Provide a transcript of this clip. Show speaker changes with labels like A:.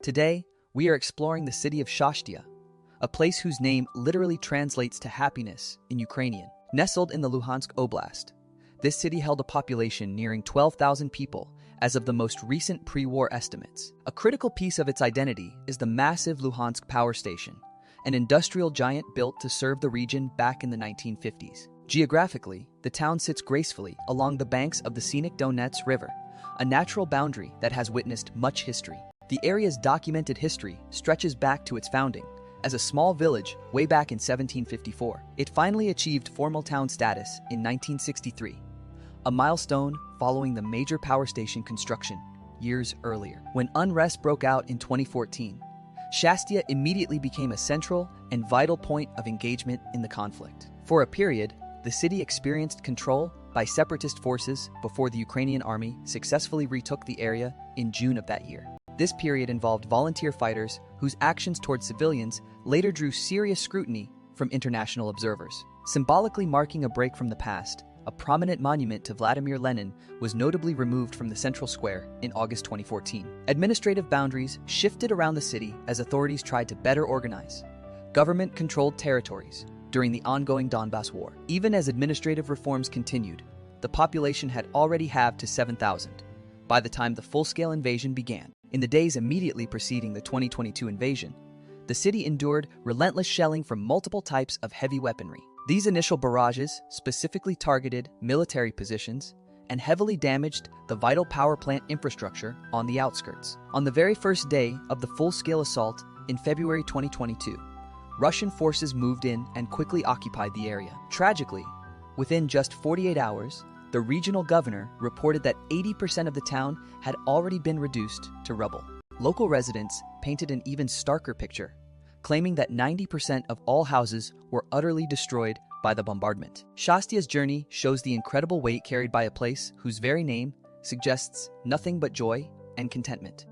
A: Today, we are exploring the city of Shastia, a place whose name literally translates to happiness in Ukrainian. Nestled in the Luhansk Oblast, this city held a population nearing 12,000 people as of the most recent pre-war estimates. A critical piece of its identity is the massive Luhansk power station, an industrial giant built to serve the region back in the 1950s. Geographically, the town sits gracefully along the banks of the scenic Donets River, a natural boundary that has witnessed much history. The area's documented history stretches back to its founding as a small village way back in 1754. It finally achieved formal town status in 1963, a milestone following the major power station construction years earlier. When unrest broke out in 2014, Shastia immediately became a central and vital point of engagement in the conflict. For a period, the city experienced control by separatist forces before the Ukrainian army successfully retook the area in June of that year. This period involved volunteer fighters whose actions toward civilians later drew serious scrutiny from international observers. Symbolically marking a break from the past, a prominent monument to Vladimir Lenin was notably removed from the central square in August 2014. Administrative boundaries shifted around the city as authorities tried to better organize government-controlled territories during the ongoing Donbas war. Even as administrative reforms continued, the population had already halved to 7,000 by the time the full-scale invasion began. In the days immediately preceding the 2022 invasion, the city endured relentless shelling from multiple types of heavy weaponry. These initial barrages specifically targeted military positions and heavily damaged the vital power plant infrastructure on the outskirts. On the very first day of the full-scale assault in February 2022, Russian forces moved in and quickly occupied the area. Tragically, within just 48 hours, the regional governor reported that 80% of the town had already been reduced to rubble. Local residents painted an even starker picture, claiming that 90% of all houses were utterly destroyed by the bombardment. Shastia's journey shows the incredible weight carried by a place whose very name suggests nothing but joy and contentment.